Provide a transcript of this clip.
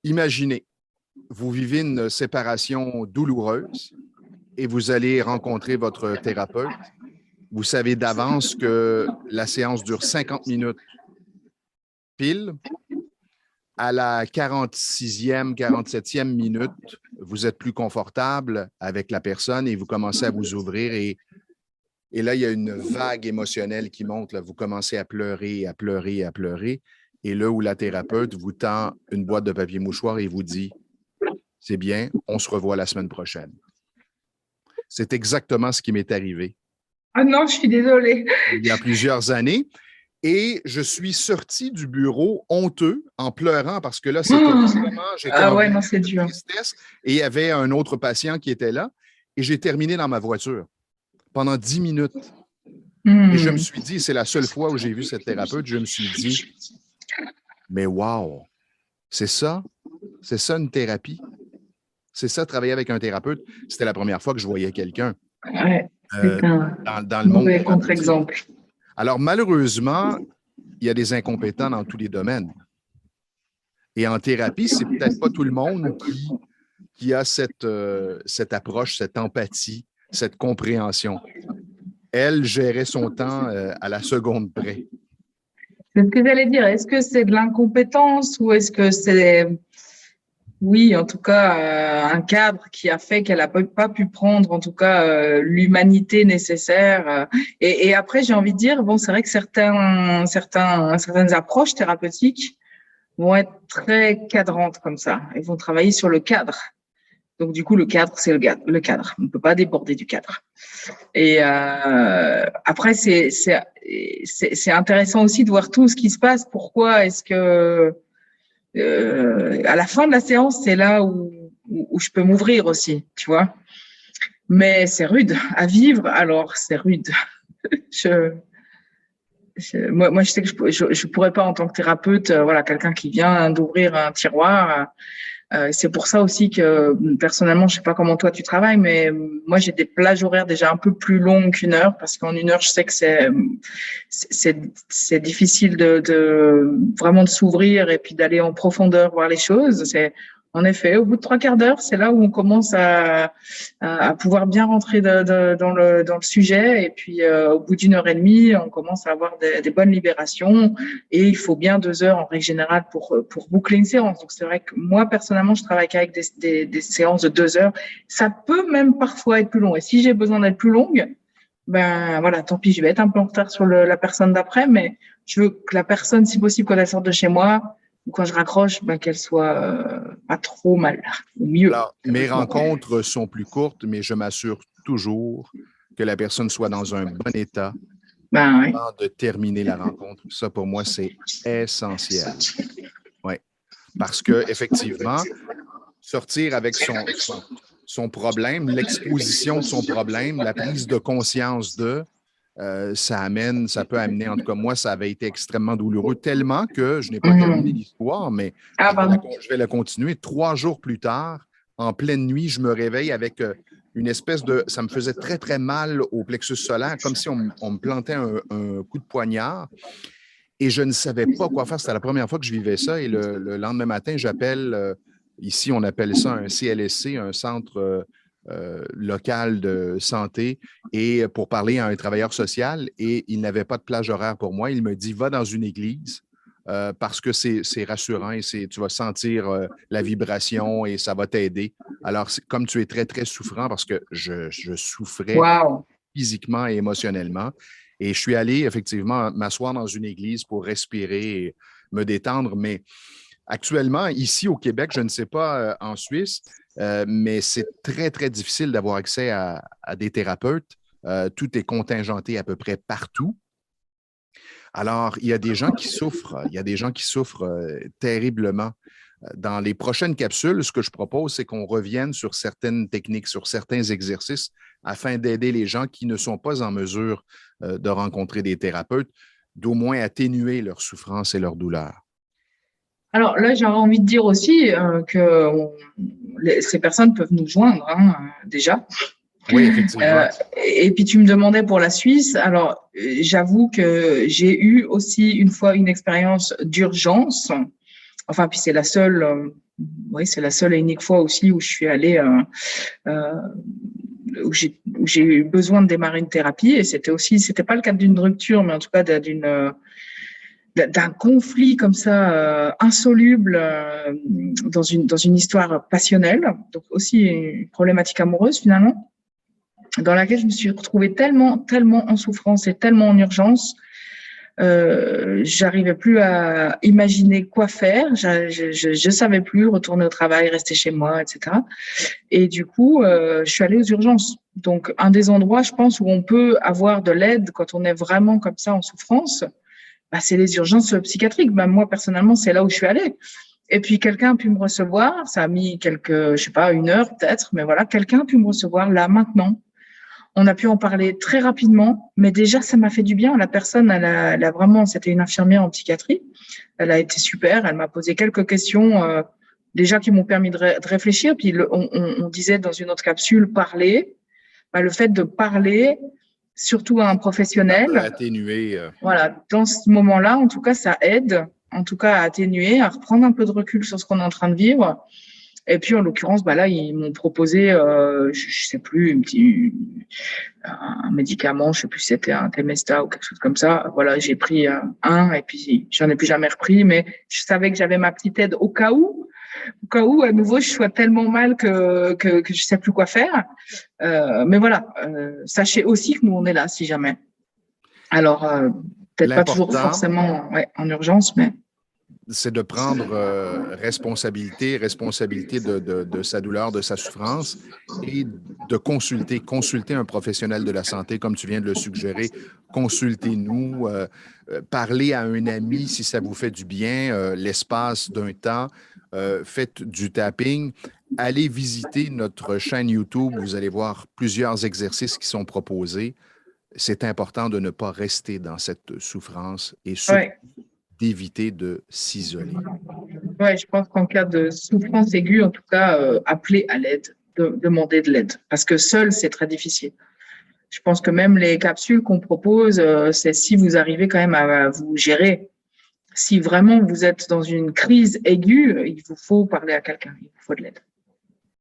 Imaginez, vous vivez une séparation douloureuse et vous allez rencontrer votre thérapeute. Vous savez d'avance que la séance dure 50 minutes pile. À la 46e, 47e minute, vous êtes plus confortable avec la personne et vous commencez à vous ouvrir et là, il y a une vague émotionnelle qui monte. Là. Vous commencez à pleurer, à pleurer, à pleurer. Et là où la thérapeute vous tend une boîte de papier mouchoir et vous dit « C'est bien, on se revoit la semaine prochaine ». C'est exactement ce qui m'est arrivé. Ah non, je suis désolée. Il y a plusieurs années. Et je suis sorti du bureau honteux en pleurant parce que là, c'était vraiment, j'étais Ah en ouais, grande non, c'est dur. tristesse et il y avait un autre patient qui était là et j'ai terminé dans ma voiture pendant 10 minutes. Et je me suis dit, c'est la seule fois où j'ai vu cette thérapeute, je me suis dit, mais wow, c'est ça une thérapie. C'est ça, travailler avec un thérapeute. C'était la première fois que je voyais quelqu'un Ouais, c'est un dans le monde mauvais thérapeutique. contre-exemple. Alors, malheureusement, il y a des incompétents dans tous les domaines. Et en thérapie, c'est peut-être pas tout le monde qui a cette approche, cette empathie, cette compréhension. Elle gérait son temps à la seconde près. C'est ce que j'allais dire. Est-ce que c'est de l'incompétence ou est-ce que c'est, oui, en tout cas, un cadre qui a fait qu'elle n'a pas pu prendre, en tout cas, l'humanité nécessaire. Et après, j'ai envie de dire, bon, c'est vrai que certaines approches thérapeutiques vont être très cadrantes comme ça. Ils vont travailler sur le cadre. Donc, du coup, le cadre, c'est le cadre. On ne peut pas déborder du cadre. Et après, c'est intéressant aussi de voir tout ce qui se passe. Pourquoi est-ce que à la fin de la séance, c'est là où je peux m'ouvrir aussi, tu vois. Mais c'est rude à vivre. Alors, c'est rude. Moi, je sais que je pourrais pas en tant que thérapeute, voilà, quelqu'un qui vient d'ouvrir un tiroir. C'est pour ça aussi que personnellement, je sais pas comment toi tu travailles, mais moi j'ai des plages horaires déjà un peu plus longues qu'une heure parce qu'en une heure, je sais que c'est difficile de vraiment de s'ouvrir et puis d'aller en profondeur voir les choses. C'est en effet, au bout de 3/4 d'heure, c'est là où on commence à pouvoir bien rentrer dans le sujet. Et puis, au bout d'une heure et demie, on commence à avoir des bonnes libérations. Et il faut bien 2 heures en règle générale pour boucler une séance. Donc, c'est vrai que moi, personnellement, je travaille qu'avec des séances de 2 heures. Ça peut même parfois être plus long. Et si j'ai besoin d'être plus longue, ben voilà, tant pis, je vais être un peu en retard sur la personne d'après, mais je veux que la personne, si possible, quand elle sorte de chez moi, ou quand je raccroche, ben, qu'elle soit pas trop mal, ou mieux. Alors, mes rencontres sont plus courtes, mais je m'assure toujours que la personne soit dans un bon état Ben, ouais. avant de terminer la rencontre. Ça, pour moi, c'est essentiel. Oui. Parce que effectivement, sortir avec son problème, l'exposition de son problème, la prise de conscience ça peut amener, en tout cas, moi, ça avait été extrêmement douloureux, tellement que je n'ai pas terminé l'histoire, mais Ah, pardon. je vais la continuer. 3 jours plus tard, en pleine nuit, je me réveille avec une espèce de... Ça me faisait très, très mal au plexus solaire, comme si on me plantait un coup de poignard. Et je ne savais pas quoi faire. C'était la première fois que je vivais ça. Et le lendemain matin, j'appelle, ici, on appelle ça un CLSC, un centre local de santé, et pour parler à un travailleur social. Et il n'avait pas de plage horaire pour moi. Il me dit, va dans une église parce que c'est rassurant et tu vas sentir la vibration et ça va t'aider. Alors, comme tu es très, très souffrant, parce que je souffrais Wow. physiquement et émotionnellement. Et je suis allé effectivement m'asseoir dans une église pour respirer et me détendre. Mais actuellement, ici au Québec, je ne sais pas en Suisse, mais c'est très, très difficile d'avoir accès à des thérapeutes. Tout est contingenté à peu près partout. Alors, il y a des gens qui souffrent. Il y a des gens qui souffrent terriblement. Dans les prochaines capsules, ce que je propose, c'est qu'on revienne sur certaines techniques, sur certains exercices afin d'aider les gens qui ne sont pas en mesure de rencontrer des thérapeutes, d'au moins atténuer leur souffrance et leur douleur. Alors là, j'aurais envie de dire aussi que ces personnes peuvent nous joindre déjà. Oui, effectivement. Et puis tu me demandais pour la Suisse. Alors j'avoue que j'ai eu aussi une fois une expérience d'urgence Enfin, puis c'est la seule, c'est la seule et unique fois aussi où je suis allée, où j'ai eu besoin de démarrer une thérapie. Et c'était pas le cadre d'une rupture, mais en tout cas d'un conflit comme ça insoluble dans une histoire passionnelle, donc aussi une problématique amoureuse finalement, dans laquelle je me suis retrouvée tellement en souffrance et tellement en urgence. J'arrivais plus à imaginer quoi faire. Je savais plus retourner au travail, rester chez moi, etc. Et du coup, je suis allée aux urgences. Donc, un des endroits, je pense, où on peut avoir de l'aide quand on est vraiment comme ça en souffrance, bah, c'est les urgences psychiatriques. Bah, moi, personnellement, c'est là où je suis allée. Et puis, quelqu'un a pu me recevoir. Ça a mis je sais pas, 1 heure peut-être, mais voilà, quelqu'un a pu me recevoir là, maintenant. On a pu en parler très rapidement, mais déjà, ça m'a fait du bien. La personne, elle a vraiment, c'était une infirmière en psychiatrie. Elle a été super. Elle m'a posé quelques questions, déjà qui m'ont permis de réfléchir. Puis, on disait dans une autre capsule, parler. Bah, le fait de parler, surtout à un professionnel. Atténuer. Voilà. Dans ce moment-là, en tout cas, ça aide, en tout cas, à atténuer, à reprendre un peu de recul sur ce qu'on est en train de vivre. Et puis, en l'occurrence, bah là, ils m'ont proposé, je sais plus, un médicament, je sais plus si c'était un Temesta ou quelque chose comme ça. Voilà, j'ai pris un et puis j'en ai plus jamais repris, mais je savais que j'avais ma petite aide au cas où, à nouveau, je sois tellement mal que je sais plus quoi faire. Mais voilà, sachez aussi que nous, on est là si jamais. Alors, peut-être pas toujours forcément en urgence, mais c'est de prendre responsabilité de sa douleur, de sa souffrance et de consulter un professionnel de la santé, comme tu viens de le suggérer. Consultez-nous, parlez à un ami si ça vous fait du bien, l'espace d'un temps, faites du tapping. Allez visiter notre chaîne YouTube, vous allez voir plusieurs exercices qui sont proposés. C'est important de ne pas rester dans cette souffrance et d'éviter de s'isoler. Oui, je pense qu'en cas de souffrance aiguë, en tout cas, appeler à l'aide, demander de l'aide, parce que seul, c'est très difficile. Je pense que même les capsules qu'on propose, c'est si vous arrivez quand même à vous gérer. Si vraiment vous êtes dans une crise aiguë, il vous faut parler à quelqu'un, il vous faut de l'aide.